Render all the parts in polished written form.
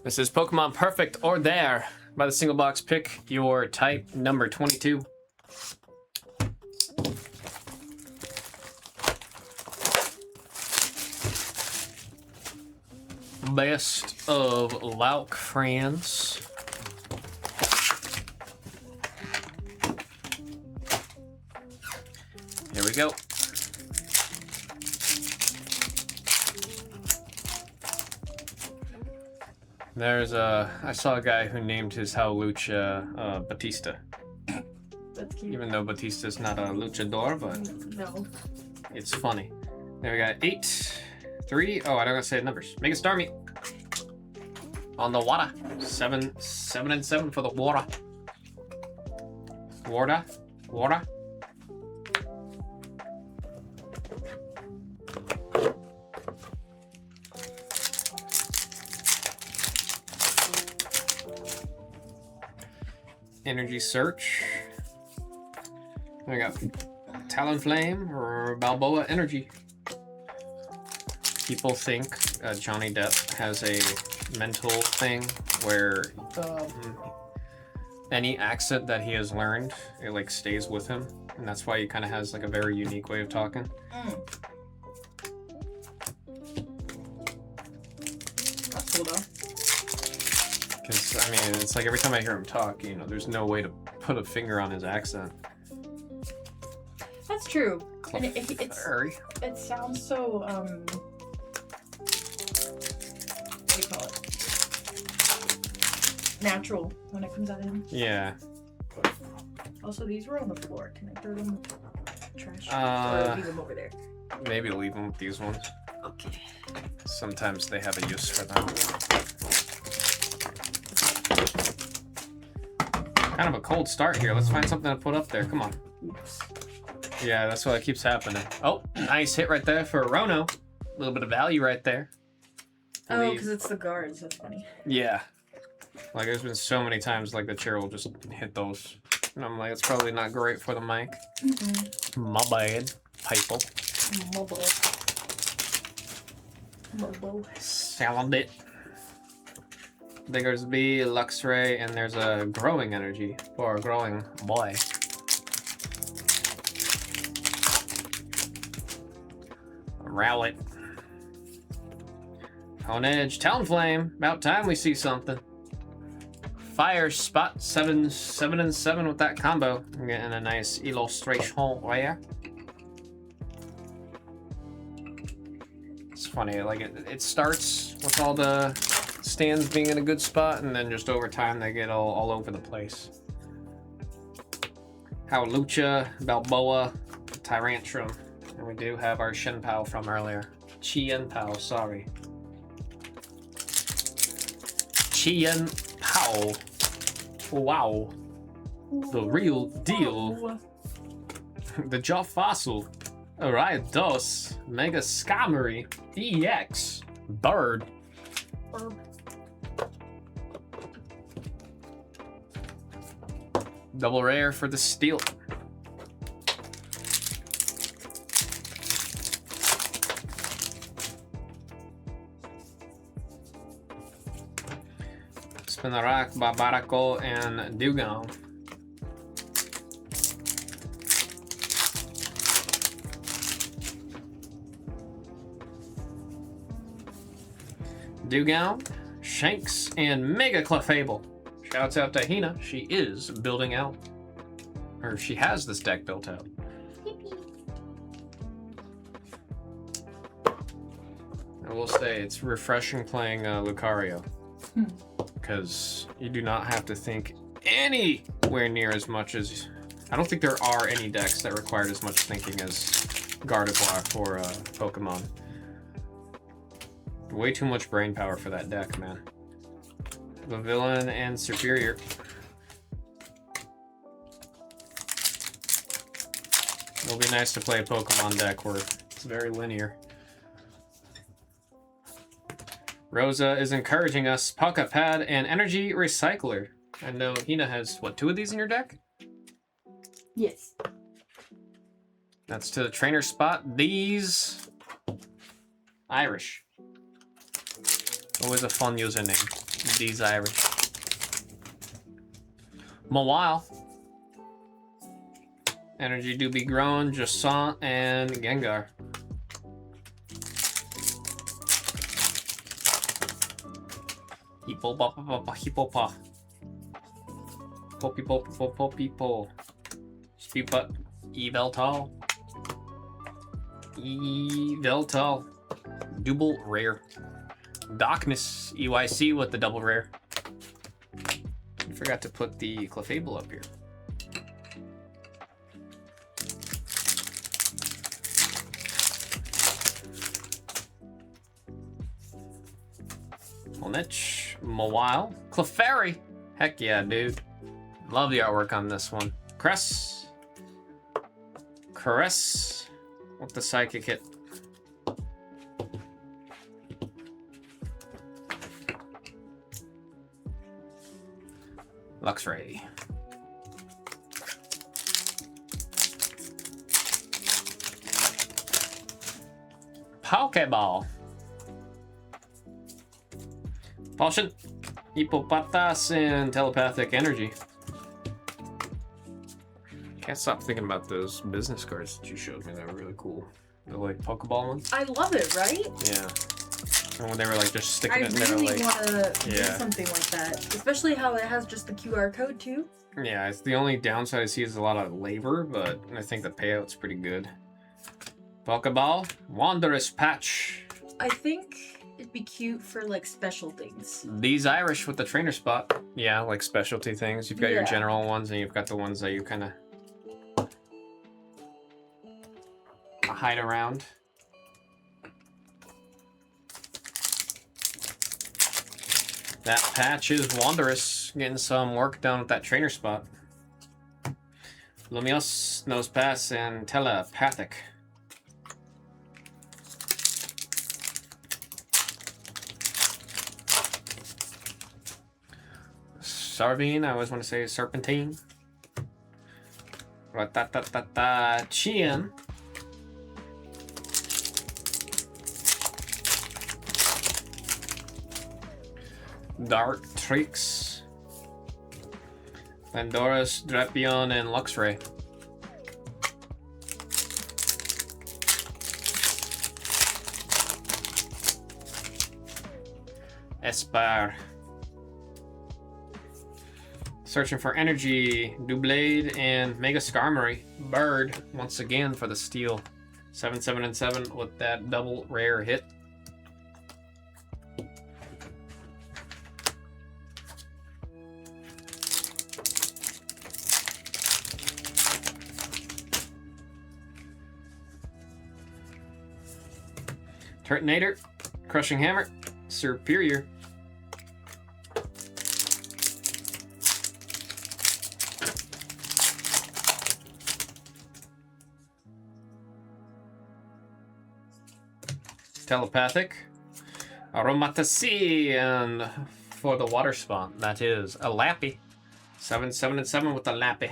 This is Pokemon Perfect or There. By the single box, pick your type, number 22. Best of Lauk friends. Here we go. There's I saw a guy who named his Howlucha Batista. That's cute. Even though Batista's not a luchador, but No. it's funny. There we got 8, 3. Oh, I don't gotta say the numbers. Make it Starmie. On the water. 7, 7, and 7 for the water. Water. Water. Energy Search. We got Talonflame or Balboa Energy. People think Johnny Depp has a mental thing where any accent that he has learned, it like stays with him, and that's why he kind of has like a very unique way of talking. That's cool though. Because I mean, it's like every time I hear him talk, you know, there's no way to put a finger on his accent. That's true. And it sounds so what do you call it? Natural when it comes out of him. Yeah. Also, these were on the floor. Can I throw them in the trash? Or leave them over there? Maybe leave them with these ones. Okay. Sometimes they have a use for them. Kind of a cold start here. Let's find something to put up there. Come on. Oops. Yeah, that's what keeps happening. Oh, nice hit right there for Rono. A little bit of value right there. Oh, because it's the guards. That's funny. Yeah. Like, there's been so many times, like, the chair will just hit those. And I'm like, it's probably not great for the mic. My bad. People. Mobile. Sound it. There's B, Luxray, and there's a Growing Energy for a growing boy. Rowlet. On Edge, Talonflame. About time we see something. Fire Spot 7, 7, and 7 with that combo. I'm getting a nice illustration there. It's funny, like it starts with all the stands being in a good spot, and then just over time they get all over the place. Howlucha, Balboa, Tyrantrum, and we do have our Shenpao from earlier. Chien-Pao, sorry. Chien-Pao. Wow. The real deal. The Jaw Fossil. Ariados. Mega Skarmory. EX. Bird. Double rare for the Steel. Spinarak, Barbaracle, and Dugong. Dugong, Shanks, and Mega Clefable. Shouts out to Hina. She is building out. Or she has this deck built out. I will say it's refreshing playing Lucario. Because you do not have to think anywhere near as much as... I don't think there are any decks that required as much thinking as Gardevoir for Pokemon. Way too much brain power for that deck, man. The Villain and Superior. It'll be nice to play a Pokemon deck where it's very linear. Rosa is encouraging us. Pocket Pad and Energy Recycler. I know Hina has, what, 2 of these in your deck? Yes. That's to the trainer spot. These... Irish. Always a fun username. Desire. Mawile. Energy do be growing. Jasant and Gengar. Hippopa. Poppy. Spewputt. Yveltal. Double rare. Darkness EYC with the double rare. I forgot to put the Clefable up here. Molnich, Mawile, Clefairy. Heck yeah, dude. Love the artwork on this one. Caress with the Psychic hit. Luxray. Pokeball. Potion. Hippopotas and Telepathic Energy. Can't stop thinking about those business cards that you showed me. They were really cool. The like Pokeball ones. I love it, right? Yeah. And when they were like just sticking I it in there, really like want to do something like that, especially how it has just the QR code too. yeah, it's the only downside I see is a lot of labor, but I think the payout's pretty good. Pokeball, Wanderous Patch. I think it'd be cute for like special things. These Irish with the trainer spot. Yeah, like specialty things. You've got your Yeah. general ones, and you've got the ones that you kind of hide around. That Patch is Wanderous, getting some work done with that trainer spot. Lumiose, Nosepass, and Telepathic. Sarvine, I always want to say Serpentine. Ratatata, Chien. Dartrix. Landorus, Drapion, and Luxray. Espar. Searching for energy, Doublade, and Mega Skarmory. Bird, once again for the steal. 7, 7, and 7 with that double rare hit. Turtonator, Crushing Hammer, Superior. Telepathic, Aromatisse, and for the water spawn, that is a Lappy. 7, 7, and 7 with the Lappy.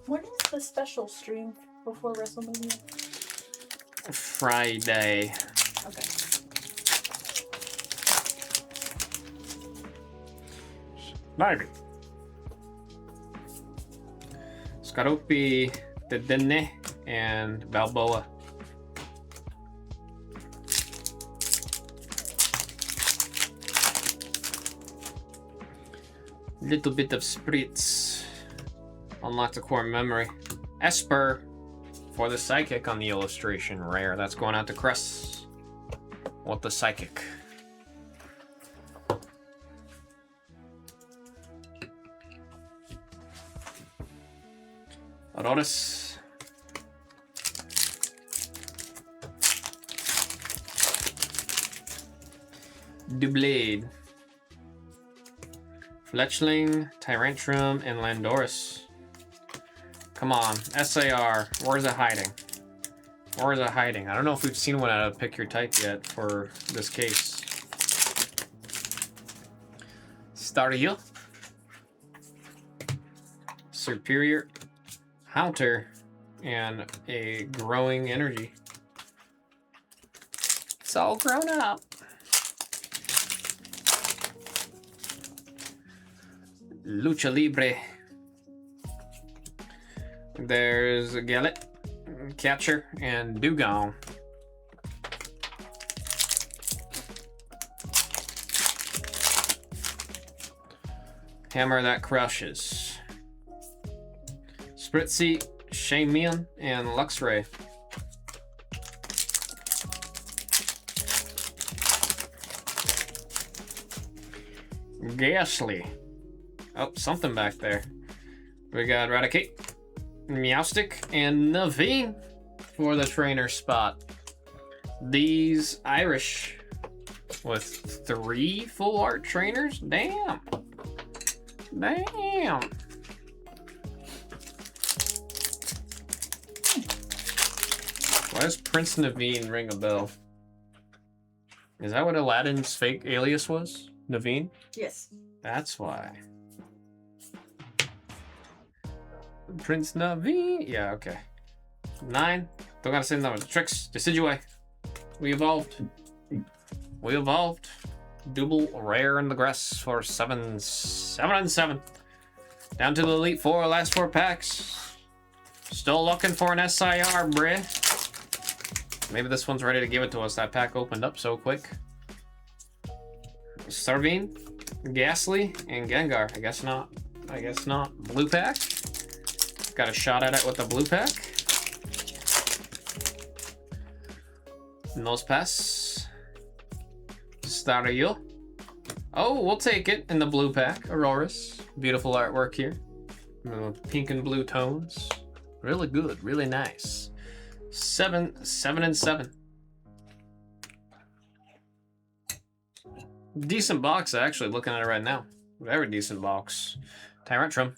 When is the special stream before WrestleMania? Friday. Okay. Maybe. Scaropi, Dedenne, and Balboa. Little bit of spritz. Unlock the core memory. Esper for the Psychic on the illustration. Rare. That's going out to Cress with the Psychic. Aurorus. Doublade. Fletchling, Tyrantrum, and Landorus. Come on, SAR. Where's it hiding? Where is it hiding? I don't know if we've seen one out of Pick Your Type yet for this case. Staryu. Superior. Haunter. And a Growing Energy. It's all grown up. Lucha Libre. There's Gallet, Catcher, and Dugong. Hammer That Crushes. Spritzy, Shaymian, and Luxray. Ghastly. Oh, something back there. We got Raticate, Meowstic, and Naveen for the trainer spot. These Irish with 3 full art trainers? Damn. Damn. Why does Prince Naveen ring a bell? Is that what Aladdin's fake alias was? Naveen? Yes. That's why. Prince Naveen? Yeah, okay. 9. Don't gotta say the numbers. Tricks. Decidueye. We evolved. We evolved. Double rare in the grass for 7 and 7. Down to the Elite 4, last 4 packs. Still looking for an SIR, bruh. Maybe this one's ready to give it to us. That pack opened up so quick. Starvine, Ghastly, and Gengar. I guess not. I guess not. Blue pack. Got a shot at it with the blue pack. Nose Pass. Staryu. Oh, we'll take it in the blue pack. Aurorus. Beautiful artwork here. Pink and blue tones. Really good. Really nice. 7 and 7. Decent box, actually, looking at it right now. Very decent box. Tyrantrum.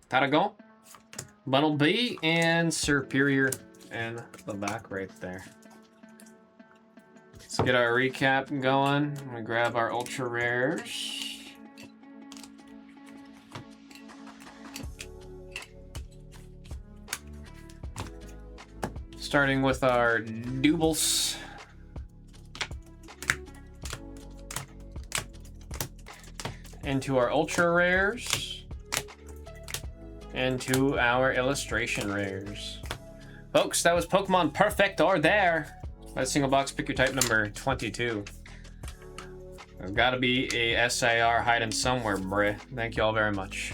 Taragon, Bunnelby, and Superior in the back right there. Let's get our recap going. I'm gonna grab our ultra rares. Starting with our Doubles. Into our ultra rares. Into our illustration rares. Folks, that was Pokemon Perfector there. By a single box, pick your type number 22. There's gotta be a SIR hiding somewhere, bruh. Thank you all very much.